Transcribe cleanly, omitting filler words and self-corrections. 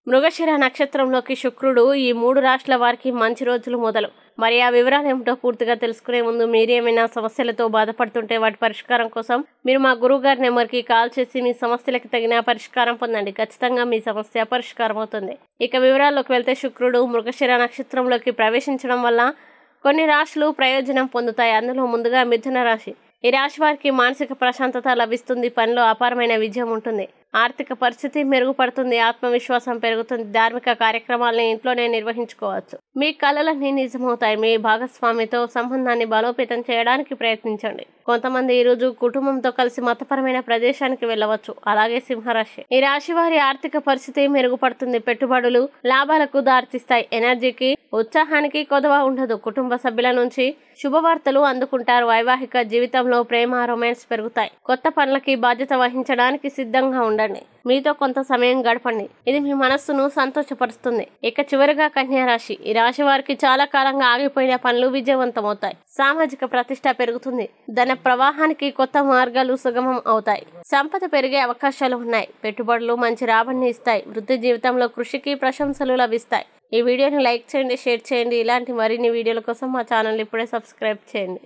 మృగశిర నక్షత్రంలోకి శుక్రుడు ఈ 3 రాష్ట్రాల వారికి మంచి రోజులు మొదలు. మరి ఆ వివరాలు ఏమిటో పూర్తిగా తెలుసుకునే ముందు మీరు ఏమైనా సమస్యలతో బాధపడుతుంటే వాటి పరిష్కారం కోసం మీరు మా గురువుగారి నెంబర్కి కాల్ చేసి మీ సమస్యలకు తగిన పరిష్కారం పొందండి. ఖచ్చితంగా మీ సమస్య పరిష్కారం అవుతుంది. ఇక వివరాల్లోకి వెళ్తే శుక్రుడు మృగశిర నక్షత్రంలోకి ప్రవేశించడం వల్ల కొన్ని రాశులు ప్రయోజనం పొందుతాయి. అందులో ముందుగా మిథున రాశి. ఈ రాశి వారికి మానసిక ప్రశాంతత లభిస్తుంది. పనిలో అపారమైన విజయం ఉంటుంది. ఆర్థిక పరిస్థితి మెరుగుపడుతుంది. ఆత్మవిశ్వాసం పెరుగుతుంది. ధార్మిక కార్యక్రమాలను ఇంట్లోనే నిర్వహించుకోవచ్చు. మీ కలలన్నీ నిజమవుతాయి. మీ భాగస్వామితో సంబంధాన్ని బలోపేతం చేయడానికి ప్రయత్నించండి. కొంతమంది ఈ రోజు కుటుంబంతో కలిసి మతపరమైన ప్రదేశానికి వెళ్ళవచ్చు. అలాగే సింహరాశి. ఈ రాశి వారి ఆర్థిక పరిస్థితి మెరుగుపడుతుంది. పెట్టుబడులు లాభాలకు దారితీస్తాయి. ఎనర్జీకి ఉత్సాహానికి కొదవ ఉండదు. కుటుంబ సభ్యుల నుంచి శుభవార్తలు అందుకుంటారు. వైవాహిక జీవితంలో ప్రేమ రొమాన్స్ పెరుగుతాయి. కొత్త పనులకి బాధ్యత వహించడానికి సిద్ధంగా ఉండండి. మీతో కొంత సమయం గడపండి. ఇది మీ మనస్సును సంతోషపరుస్తుంది. ఇక చివరిగా కన్యా రాశి. ఈ రాశి వారికి చాలా కాలంగా ఆగిపోయిన పనులు విజయవంతమవుతాయి. సామాజిక ప్రతిష్ట పెరుగుతుంది. ధన ప్రవాహానికి కొత్త మార్గాలు సుగమం అవుతాయి. సంపద పెరిగే అవకాశాలు ఉన్నాయి. పెట్టుబడులు మంచి రాబడిని ఇస్తాయి. వృత్తి జీవితంలో కృషికి ప్రశంసలు లభిస్తాయి. ఈ వీడియోని లైక్ చేయండి, షేర్ చేయండి. ఇలాంటి మరిన్ని వీడియోల కోసం మా ఛానల్ ఇప్పుడే సబ్స్క్రైబ్ చేయండి.